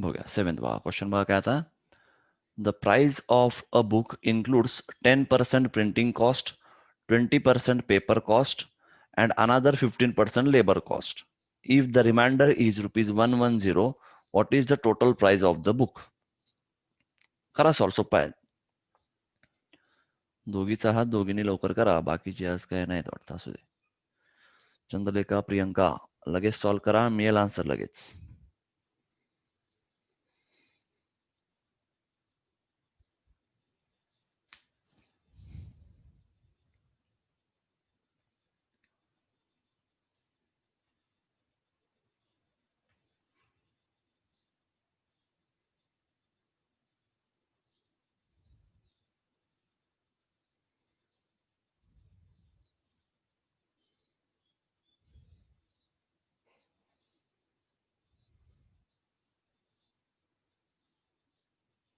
हो गया. 7th बघा, question बघा काय आता. The price of a book includes 10% printing cost, 20% paper cost, and another 15% labor cost. If the remainder is rupees 110, what is the total price of the book? करा solve, सोपा आहे. दोघीचा हात दोघींनी लवकर करा, बाकीचे आज काय नाहीत वाटतं. असू दे. चंद्रलेखा, प्रियंका लगेच सॉल्व करा, मिळेल आन्सर लगेच.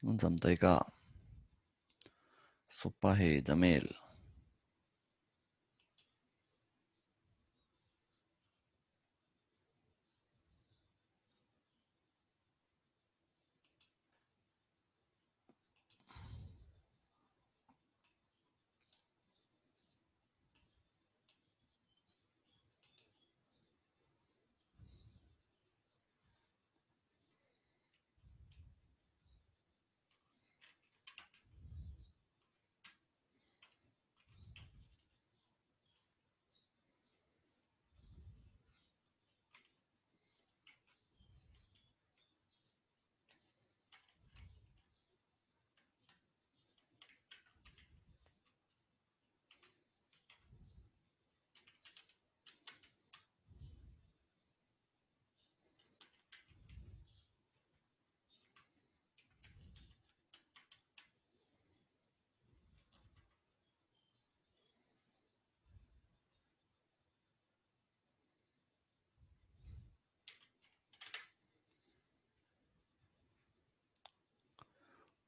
जमतंय का? सोपं आहे, जमेल.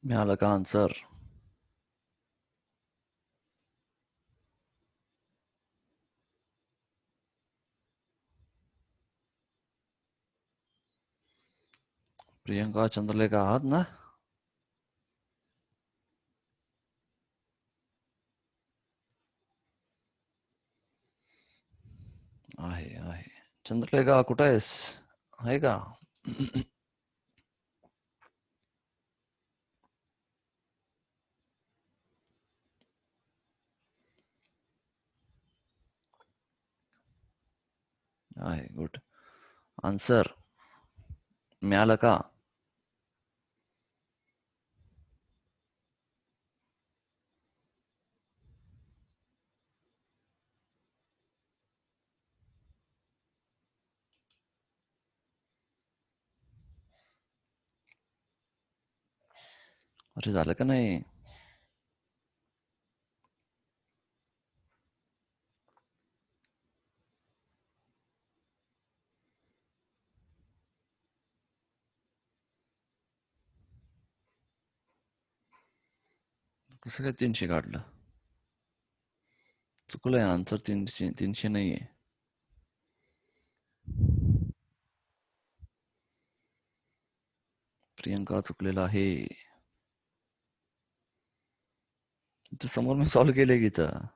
मिळालं का आन्सर? प्रियंका, चंद्रलेखा आहात ना? आहे आहे. चंद्रलेखा कुठं आहेस? आहे का? आहे, गुड. आन्सर मिळालं का? अरे झालं का नाही? कसं काय 300 काढलं? चुकलंय, आन्सर 300 नाहीये. प्रियंका चुकलेला आहे. समोर मी सॉल्व्ह केले की इथं.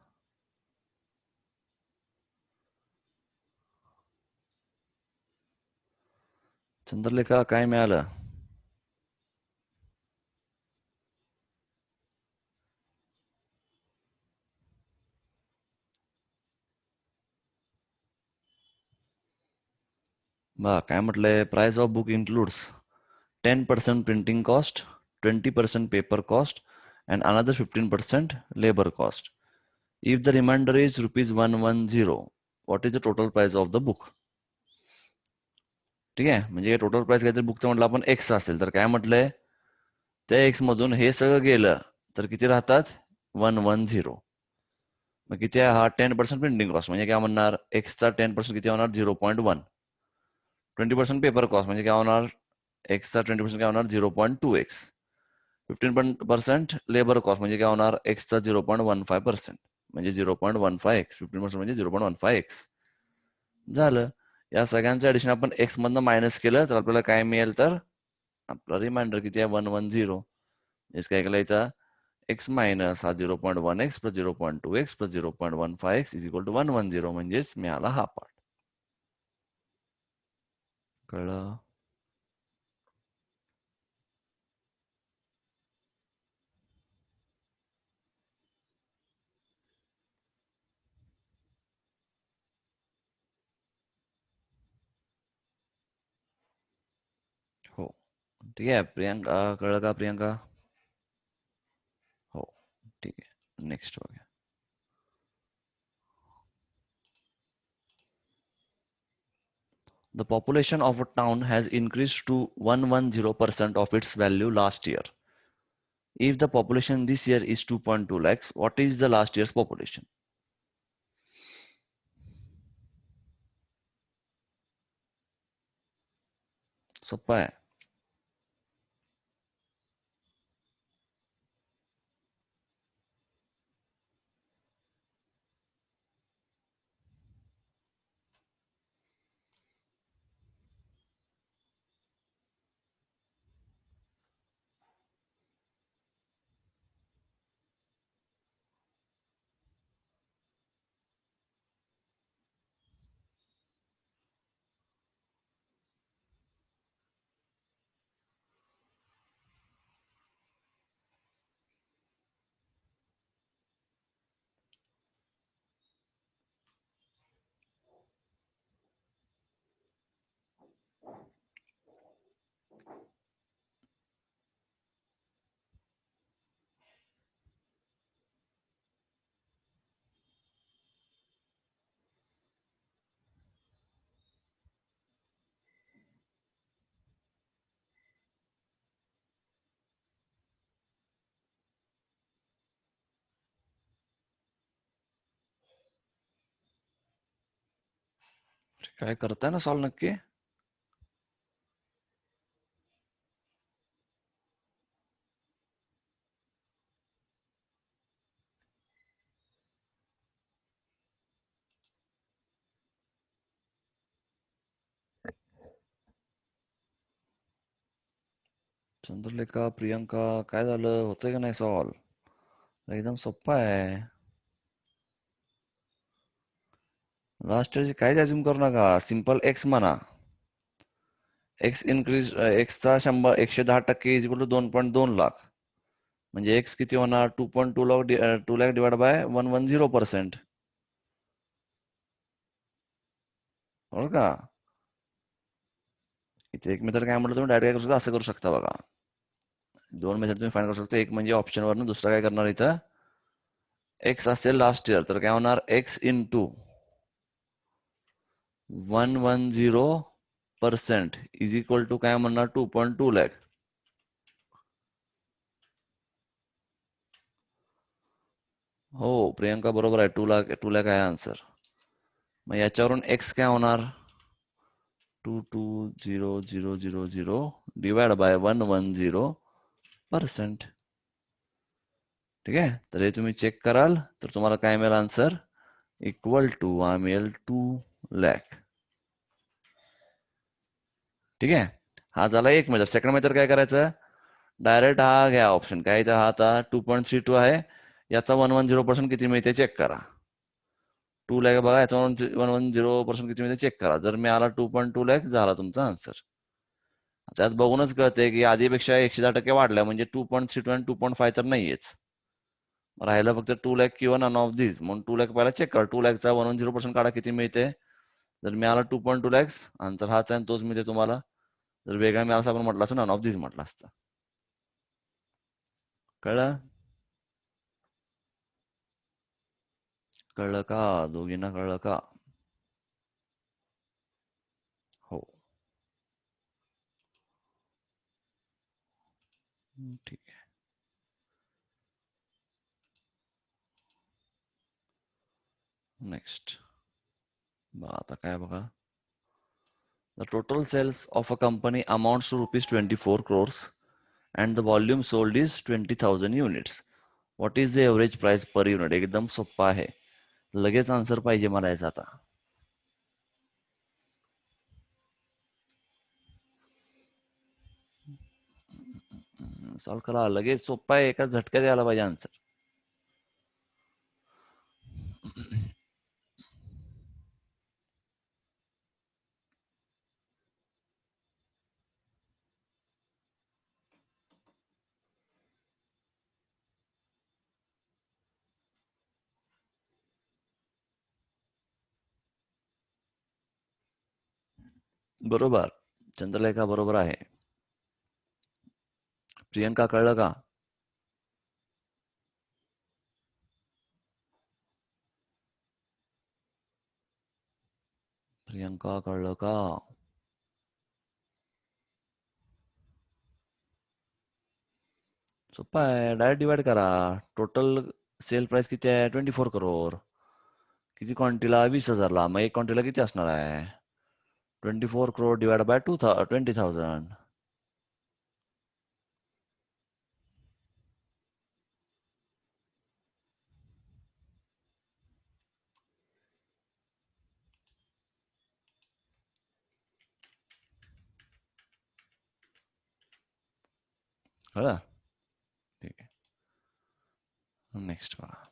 चंद्रलेखा काय मिळालं? बा काय म्हटलंय? Price of book includes 10% printing cost, 20% paper cost, and another 15% labor cost. If the remainder is rupees 110, what is the total price of the book? ठीक आहे, म्हणजे टोटल प्राइस काहीतरी बुकचं म्हटलं आपण एक्स असेल तर काय म्हटलंय, त्या एक्स मधून हे सगळं गेलं तर किती राहतात? 110. मग किती आहे हा? 10% प्रिंटिंग कॉस्ट म्हणजे काय म्हणणार? एक्सचा 10% किती होणार? 0.1. 20% पेपर कॉस्ट म्हणजे काय होणार? एक्सचा 20% काय होणार? 0.2x. 15% लेबर कॉस्ट म्हणजे काय होणार? एक्सचा 0.15% म्हणजे 0.15x. 15% म्हणजे 0.15x. झालं. या सगळ्यांचं ऍडिशन आपण एक्स मधनं मायनस केलं तर आपल्याला काय मिळेल? तर आपला रिमाइंडर किती आहे 110. इसका ऐकला इथं एक्स मायनस हा 0.1x plus 0.2x plus 0.15x is equal to 110 म्हणजेच मिळाला हा पार्ट. कळलं? हो ठीक आहे. प्रियांका कळलं का प्रियांका? हो ठीक आहे. नेक्स्ट बघूया. The population of a town has increased to 110% of its value last year. If the population this year is 2.2 lakhs, what is the last year's population? सोपा आहे. काय करताय ना सॉल्व नक्की? चंद्रलेखा प्रियंका काय झालं? होतंय का नाही सॉल्व? एकदम सोपा आहे. लास्ट इयरची काहीच अज्युम करू नका. सिंपल एक्स म्हणा. एक्स इन्क्रीज एक्सचा 110% इज इक्वल टू 2.2 लाख. म्हणजे एक्स किती होणार? 2.2 लाख 2 लाख डिवाइड बाय 110%. हो का? इथे एक मेथड काय म्हटलं तुम्ही डायरेक्ट काय करू शकता? असं करू शकता बघा. दोन मेथड तुम्ही फाइंड करू शकता. एक म्हणजे ऑप्शन वरनं, दुसरा काय करणार इथं? एक्स असेल लास्ट इयर तर काय होणार? X into 110% is equal to काय म्हणणार? 2.2 लॅक. हो प्रियंका बरोबर आहे. 2 लाख आहे आन्सर. मग याच्यावरून एक्स काय होणार? 220000 डिवाइड बाय 110%. ठीक आहे. तर हे तुम्ही चेक कराल तर तुम्हाला काय मिळेल आन्सर? इक्वल टू मिळेल 2 लाख. ठीक आहे. हा झाला एक मेथड. सेकंड मेथड काय करायचं? डायरेक्ट हा घ्या ऑप्शन. काय इथं हा आता 2.32 आहे. याचा 110% किती मिळते चेक करा. 2 लाख बघा, याचा 110% किती मिळते चेक करा. जर मिळाला 2.2 लाख झाला तुमचा आन्सर. त्यात बघूनच कळते की आधीपेक्षा 110% वाढल्या म्हणजे 2.32 आणि 2.5 तर नाहीयेच. राहिलं फक्त 2 लाख किंवा नन ऑफ दिस. म्हणून 2 लाख पहिला चेक करा. 2 लाखचा 110% काढा किती मिळते. जर मिळाला 2.2 लॅक्स आन्सर हाच आहे तोच मिळते तुम्हाला. जर वेगळा मिळाला असं आपण म्हटलं असं नन ऑफ दिस म्हटलं असतं. कळलं? कळलं का? दोघींना कळलं का? हो ठीक आहे. नेक्स्ट आता काय बघा. The total sales of a company amounts to rupees 24 crores and the volume sold is 20,000 units. What is the average price per unit? एकदम सोप्पा आहे. लगेच आन्सर पाहिजे मला याचा आता. सॉल्व करा, लगेच सोपा आहे, एकाच झटक्यात यायला पाहिजे आन्सर. बरोबर, चंद्रलेखा बरोबर आहे. प्रियंका कळलं का? प्रियंका कळलं का? सोपा आहे, डायरेक्ट डिवाइड करा. टोटल सेल प्राइस किती आहे? 24 करोड. किती क्वांटिटीला? 20,000ला. मग एक क्वांटिटीला किती असणार आहे? 24 करोड डिवाइड बाय 20,000. कळलं? ठीक आहे, नेक्स्ट बघा.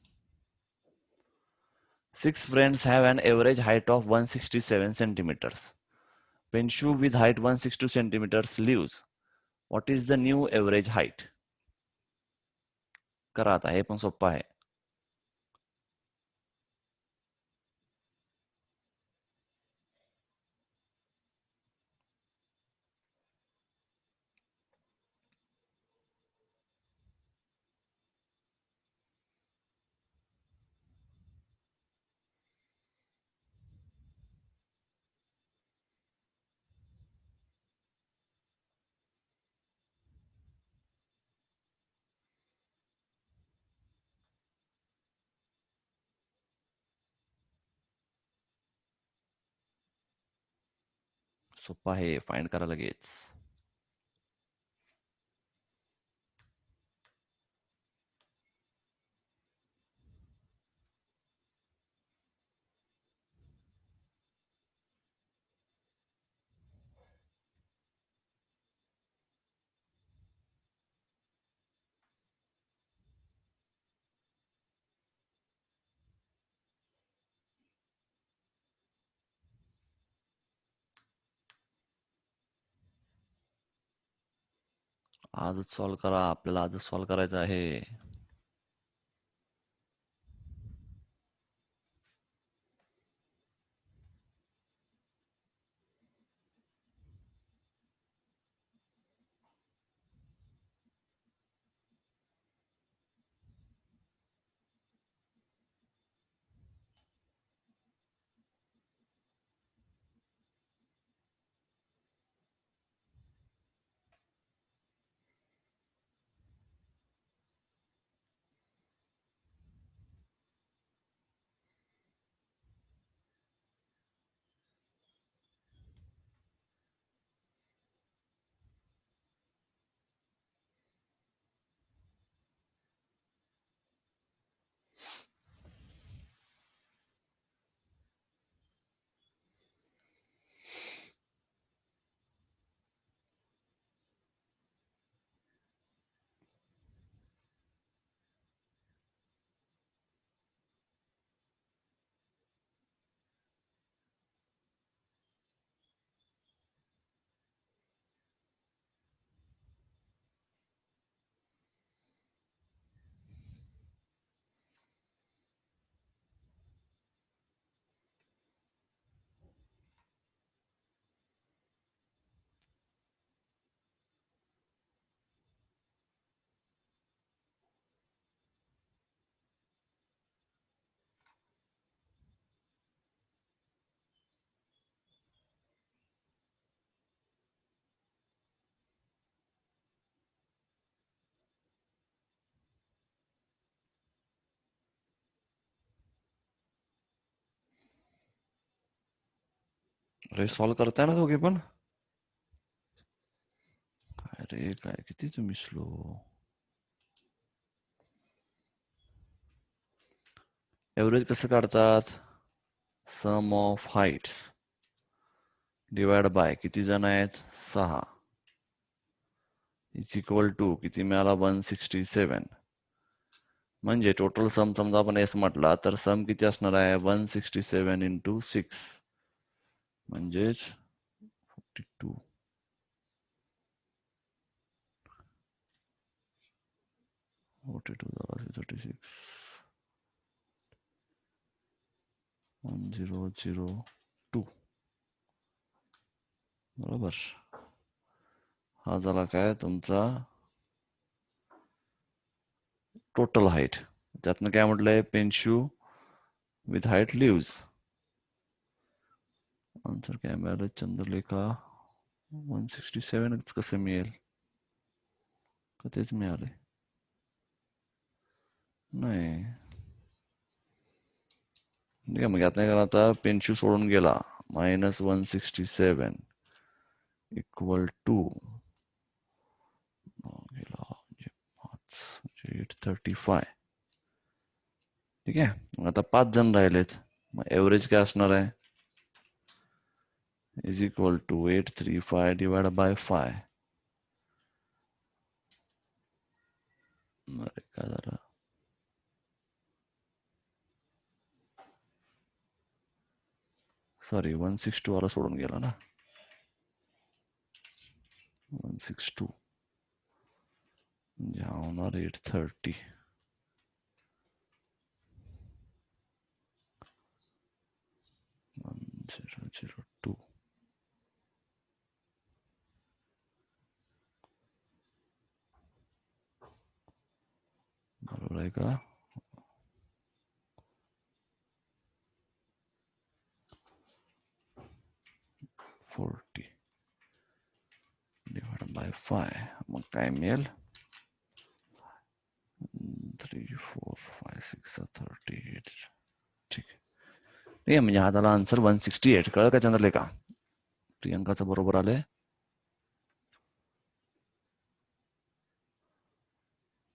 6 friends have an average height of 167 centimeters. Penshu with height 162 centimeters lives. What is the new average height? करा आता, हे पण सोपं आहे. सोपं आहे, फाइंड करा लगेच. आजच सॉल्व करा, आपल्याला आजच सॉल्व करायचं आहे. अरे सॉल्व करताय ना दोघे पण? अरे काय, किती तुम्ही स्लो. एव्हरेज कसं काढतात? सम ऑफ हाईट्स डिवाइड बाय किती जण आहेत? 6. इज इक्वल टू किती मिळाला 167. म्हणजे टोटल सम समजा आपण एस म्हटला तर सम किती असणार आहे 167 इंटू 6 म्हणजेच 42. 36 1002 बरोबर. हा झाला काय तुमचा टोटल हाईट. त्यातनं काय म्हटलंय पेन्शू विथ हाईट लिव्ज. आन्सर काय मिळालं चंद्रलेखा 167 कसं मिळेल का तेच मिळाले नाही. ठीक आहे मग आता आता पेन्शू सोडून गेला -167 इक्वल टू गेला 835. ठीक आहे मग आता 5 जण राहिलेत मग एव्हरेज काय असणार आहे is equal to 835 divide by 5. अरे काय झालं सॉरी 162 वाला सोडून गेला ना 162 म्हणजे हा होणार 830. झिरो झिरो टू बरोबर आहे का 40 डिवाइड बाय 5 मग काय मिळेल 3 4 5 6 38. ठीक आहे म्हणजे हा झाला आन्सर 168. कळलं का चंद्रलेखा प्रियंकाचं बरोबर आलंय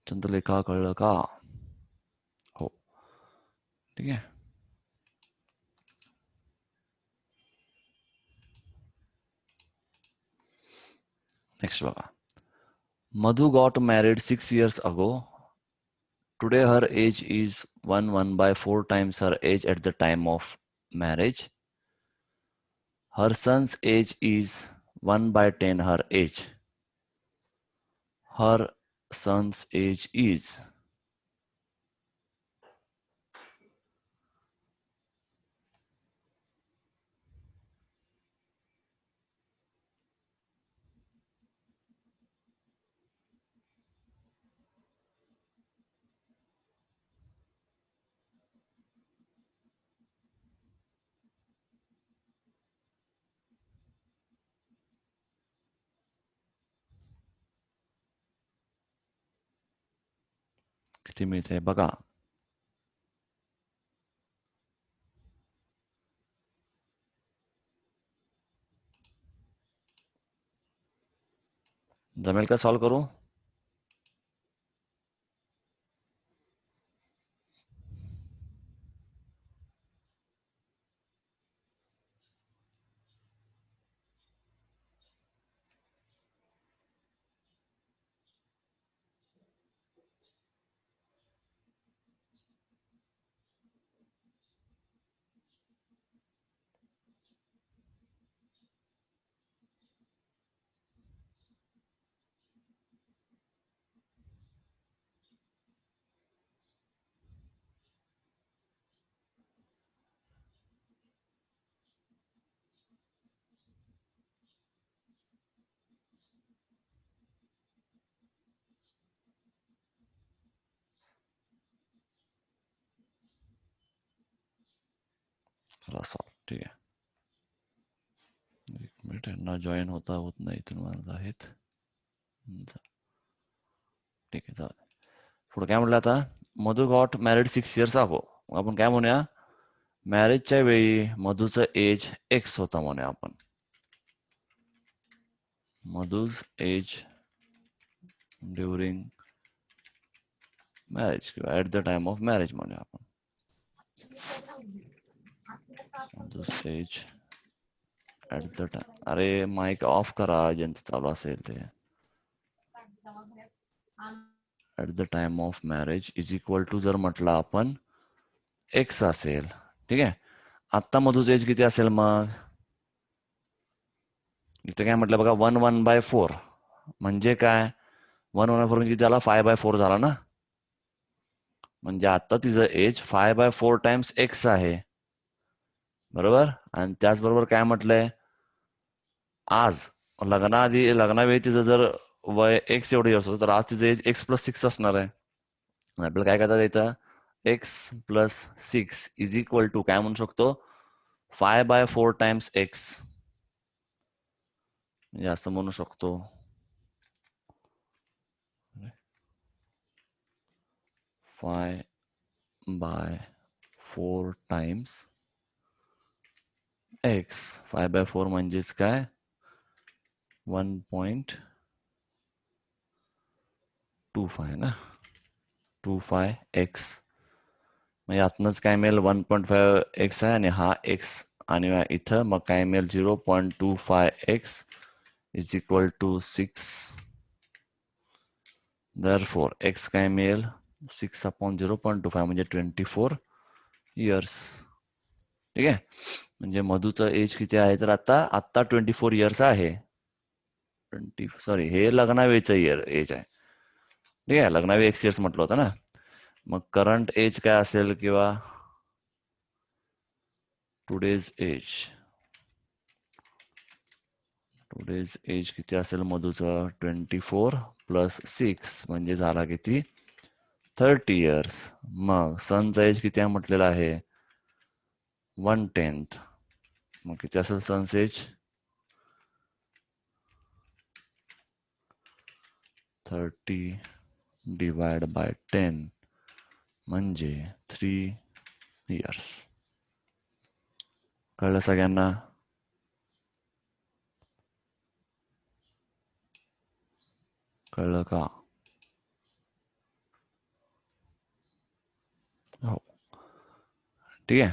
चंद्रलेखा कळलं का हो ठीक आहे. नेक्स्ट बघा Madhu got married 6 years ago. Today her age is 1 by 4 times her age at the time of marriage. Her son's age is 1 by 10 her age. Her son's age is किती मिळते बघा जमेल का सॉल्व करू करा solve ठीक आहे 1 minute यांना जॉईन होत नाही तुम्हाला आहेत ठीक आहे चालेल पुढे काय म्हटलं आता मधु गॉट मॅरिड 6 years ago. आपण काय म्हणूया मॅरेजच्या वेळी मधुचं एज एक्स होता म्हणूया आपण मधुज एज ड्युरिंग मॅरेज किंवा at the time of marriage म्हणूया आपण Madhu's age at the time. अरे माईक ऑफ करा ज्यांचं चालू असेल ते at the time of marriage is equal to जर म्हटलं आपण एक्स असेल, ठीक आहे. आत्ता मधूच एज किती असेल मग? इथे काय म्हटलं बघा, 1/4 म्हणजे काय? 1/4 म्हणजे त्याला 5/4 झाला ना. म्हणजे आता तिचं एज 5/4 टाइम्स एक्स आहे, बरोबर. आणि त्याचबरोबर काय म्हटलंय, आज लग्नावेळी तिचं जर वय एक्स एवढं इयर्स होतं, तर आज तिचं एज x+6 असणार आहे. आपल्याला काय करता येतं, x+6 इज इक्वल टू काय म्हणू शकतो, 5/4 टाइम्स एक्स, म्हणजे असं म्हणू शकतो 5/4 टाइम्स एक्स. 5/4 म्हणजेच काय, 1.25 ना, 25x. म्हणजे आतनच काय मिळेल, 1.5x आहे आणि हा x, आणि इथं मग काय मिळेल, 0.25x is equal to 6. Therefore x काय मिळेल, 6/0.25 म्हणजे 24 इयर्स. ठीक आहे. म्हणजे मधूचं एज किती आहे, तर आता 24 इयर्स आहे. हे लग्नावेळीचं एज आहे. ठीक आहे, लग्नावेळी एक्स इयर्स म्हटलं होतं ना. मग करंट एज काय असेल, किंवा टुडेज एज किती असेल मधूचं, 24 + 6 म्हणजे झाला किती, 30 इयर्स. मग सनचा एज किती आहे म्हटलेला आहे, 1/10. मग किती असेल सन्स एज, 30/10 म्हणजे 3 इयर्स. कळलं सगळ्यांना? कळलं का? हो, ठीक आहे.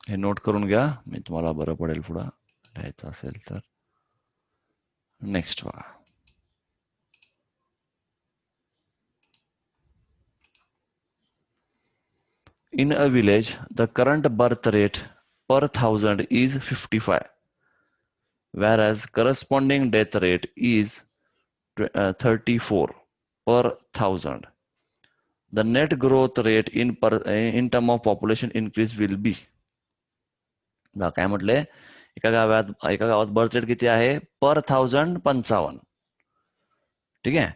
हे नोट करून घ्या, मी तुम्हाला बरं पडेल पुढं लिहायचं असेल तर. नेक्स्ट बघा. In a village, the current birth rate per 1,000 is 55, whereas corresponding death rate is 34 per 1,000. The net growth rate in term of population increase will be. काय म्हटले, एका गावात बर्थ रेट किती आहे, पर 1,000 55. ठीक आहे.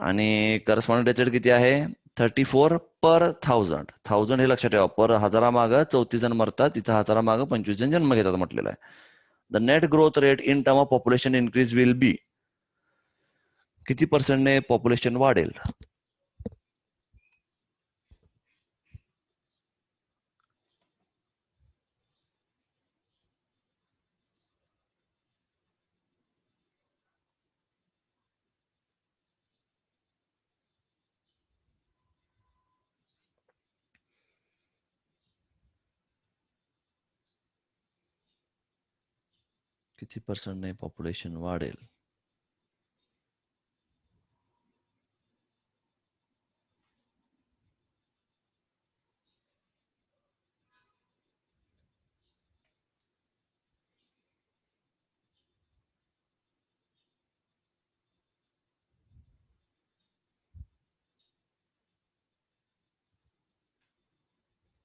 आणि करस्पॉन्डिंग डेथ रेट किती आहे, 34 पर 1,000. 1,000 हे लक्षात ठेवा, पर हजारामागं 34 जण मरतात, तिथं हजारामागं 25 जण जन्म घेतात म्हटलेलं आहे. The net growth rate in term of population increase will be. किती पर्सेंटने पॉप्युलेशन वाढेल? किती पर्सेंटने पॉप्युलेशन वाढेल?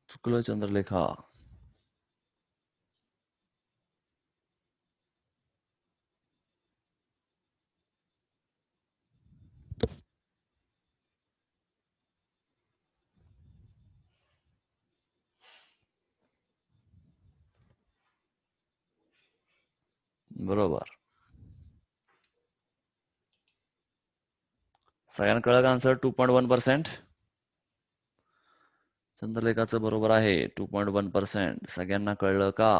चुकलं चंद्रलेखा. बरोबर. सगळ्यांना कळलं का आन्सर, 2.1%? चंद्रलेखाचं बरोबर आहे, 2.1%. सगळ्यांना कळलं का?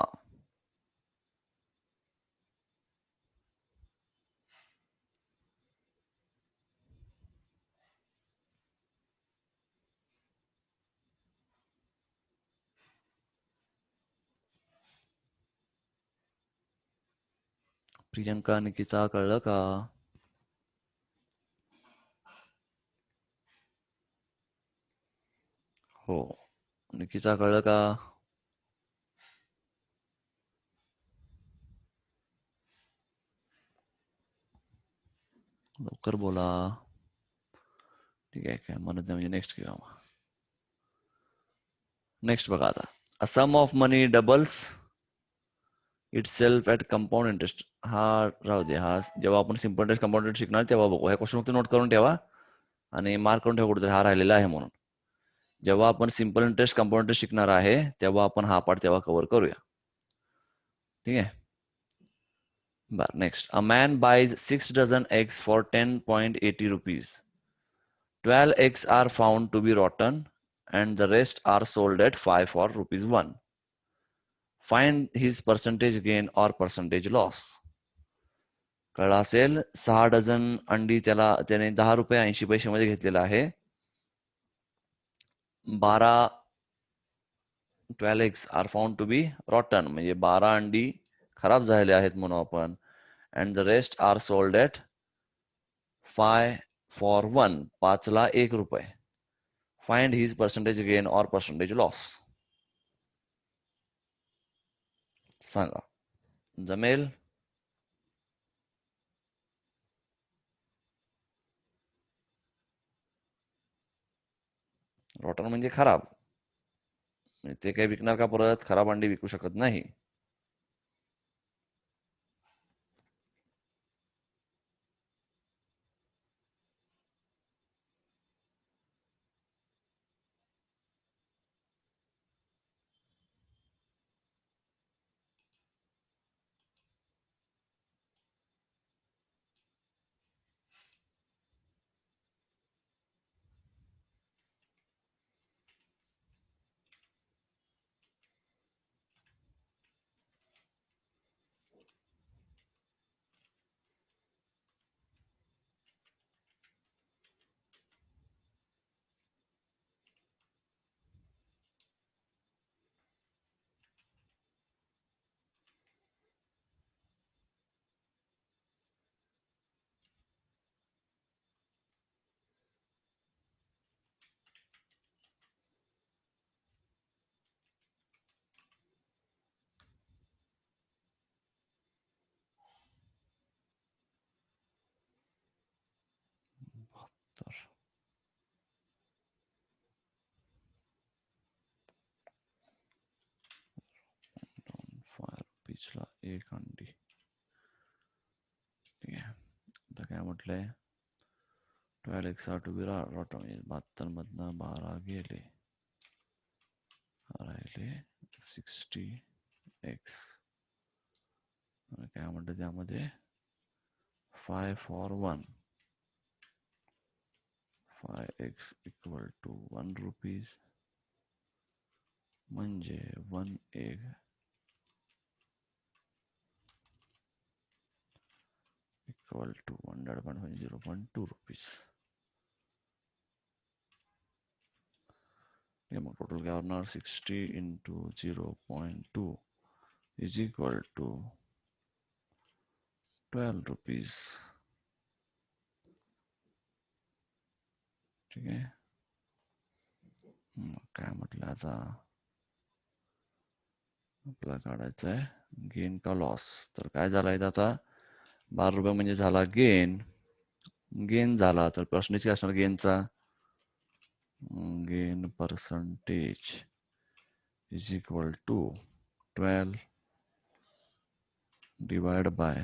प्रियंका, निकिता, कळलं का? हो, निकीचा कळलं का? लवकर बोला. ठीक आहे, काय म्हणत नाही म्हणजे नेक्स्ट घेऊया. नेक्स्ट बघा आता. A sum of money doubles itself at compound interest. हा राहू दे, हा जेव्हा आपण सिम्पल इंटरेस्ट कंपाऊंड इंटरेस्ट शिकणार तेव्हा बघू. ह्या क्वेश्चन फक्त नोट करून ठेवा आणि मार्क करून ठेवा कुठेतरी, हा राहिलेला आहे म्हणून. जेव्हा आपण सिम्पल इंटरेस्ट कंपाऊंड इंटरेस्ट शिकणार आहे तेव्हा आपण हा पार्ट तेव्हा कव्हर करूया. ठीक आहे. बरं, next. A man boys 6 dozen eggs for 10.80 rupees. 12 eggs are found to be rotten and the rest are sold at 5 for rupees 1. Find his percentage gain or percentage loss. कळलं असेल, 6 dozen अंडी त्याने 10 रुपये 80 पैशामध्ये घेतलेला आहे. 12 eggs are found to be rotten म्हणजे 12 अंडी खराब झालेले आहेत म्हणून आपण. and the rest are sold at 5 for 1. 5 ला 1 रुपये. Find his percentage gain or percentage loss. सांगा. जमेल? रॉटन म्हणजे खराब. ते काही विकणार का परत? खराब अंडी विकू शकत नाही. तर 5 रुपीजला 1 अंडी. ठीक आहे. आता काय म्हटलंय? 12 eggs are to be rotten म्हणजे 72 मधनं 12 गेले, राहिले 60 एक्स. काय म्हटलं त्यामध्ये? 5 for 1. 5x equal to 1 rupees म्हणजे 1 egg इक्वल टू 100.0.2 रुपीज. मग टोटल काय होणार? 60 into 0.2 is equal to 12 rupees. ठीक आहे. काय म्हटलं आता? आपल्याला काढायचं आहे गेन का लॉस. तर काय झाला इथं आता? 12 रुपये म्हणजे झाला गेन. गेन झाला तर पर्सेंटेज काय असणार गेनचा? Gain percentage is equal to 12 divide by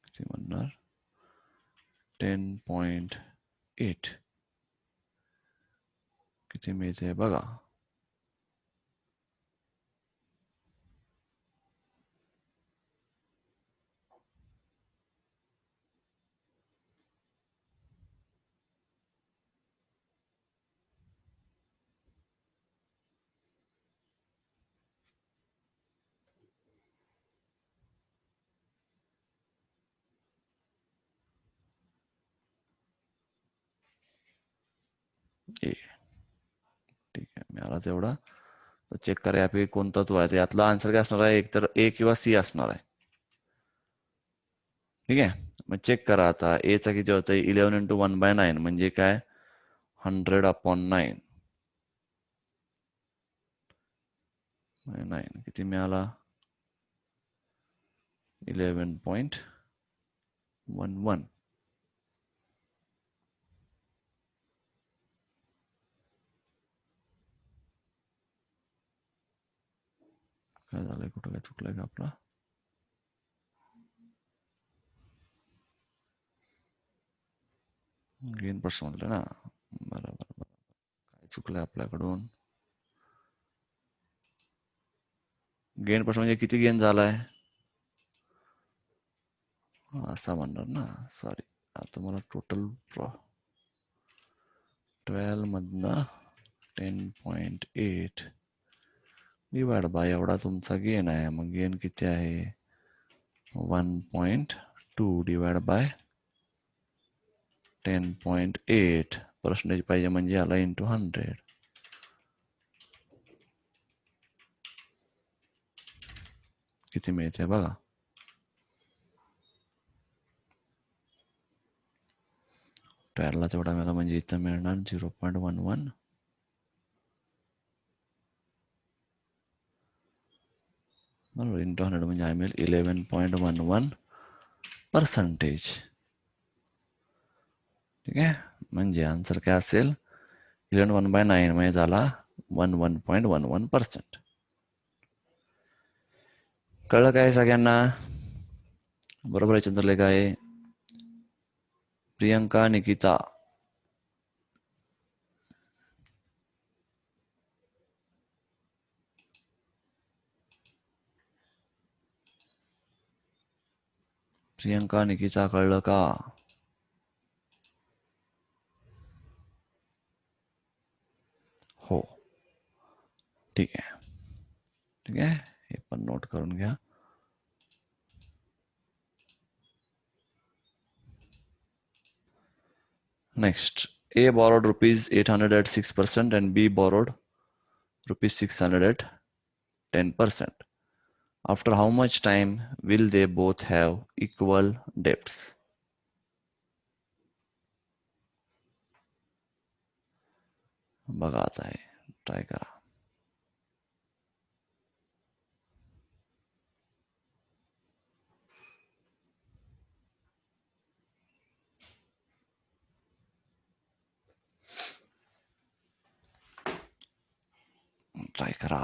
किती म्हणणार? 10.8. किती मिळते बघा. ए. ठीक आहे, मिळाला तेवढा. तर चेक करा यापैकी कोणता तो आहे. यातला आन्सर काय असणार आहे? एक तर ए किंवा सी असणार आहे. ठीक आहे. मग चेक करा आता एचा किती होतं 11 इंटू 1/9 म्हणजे काय 100/9 9 किती मिळाला 11.11 काय झालंय कुठं काय चुकलंय का आपला गेन पर्सेंट म्हटलं ना बरोबर काय चुकलंय आपल्याकडून गेन पर्सेंट म्हणजे किती गेन झालाय असा म्हणणार ना सॉरी आता मला टोटल 12 मधनं 10.8 डिवाइड बाय एवढा तुमचा गेन आहे मग गेन किती आहे 1.2 डिवाइड बाय 10.8 पर्सेंटेज पाहिजे म्हणजे याला इंटू 100 किती मिळते बघा 12 ला तेवढा मिळाला म्हणजे इथं मिळणार 0.11 बरोबर इंटू 100 म्हणजे आहे मिळेल 11.11%. ठीक आहे म्हणजे आन्सर काय असेल 11/9 म्हणजे झाला 11.11%. कळलं काय सगळ्यांना बरोबर आहे चंद्रलेखा आहे प्रियंका निकिता प्रियंका निकिता कळलं का हो ठीक आहे ठीक आहे हे पण नोट करून घ्या next A borrowed rupees 800 at 6% and B borrowed rupees 600 at 10%. After how much time will they both have equal debts? बघा आता आहे ट्राय करा ट्राय करा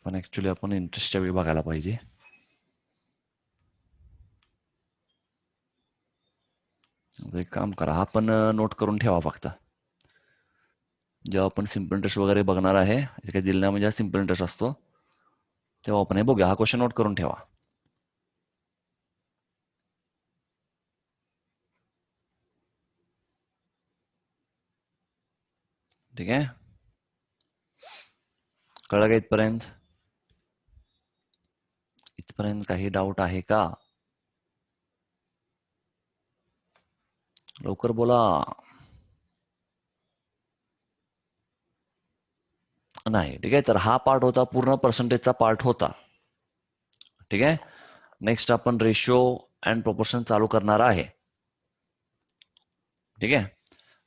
पण ऍक्च्युली आपण इंटरेस्टच्या वेळी बघायला पाहिजे एक काम करा हा पण नोट करून ठेवा फक्त जेव्हा आपण सिम्पल इंटरेस्ट वगैरे बघणार आहे काही दिलं नाही म्हणजे हा सिम्पल इंटरेस्ट असतो तेव्हा आपण हे बघूया हा क्वेश्चन नोट करून ठेवा ठीक आहे कळलं का इथपर्यंत इथपर्यंत काही डाऊट आहे का लवकर बोला नाही ठीक आहे तर हा पार्ट होता पूर्ण पर्सेंटेजचा पार्ट होता ठीक आहे नेक्स्ट आपण रेशो अँड प्रोपोर्शन चालू करणार आहे ठीक आहे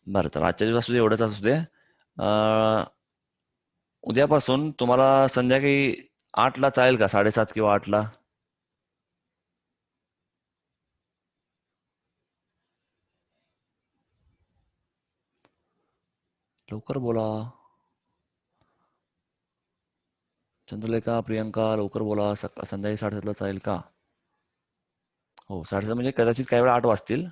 बरं तर आजच्या दिवस असू दे एवढंच असू दे उद्यापासून तुम्हाला संध्याकाळी 8ला चालेल का 7:30 किंवा 8ला लवकर बोला चंद्रलेखा प्रियंका लवकर बोला संध्याकाळी 7:30ला चालेल का हो 7:30 म्हणजे कदाचित काही वेळा 8 वाजतील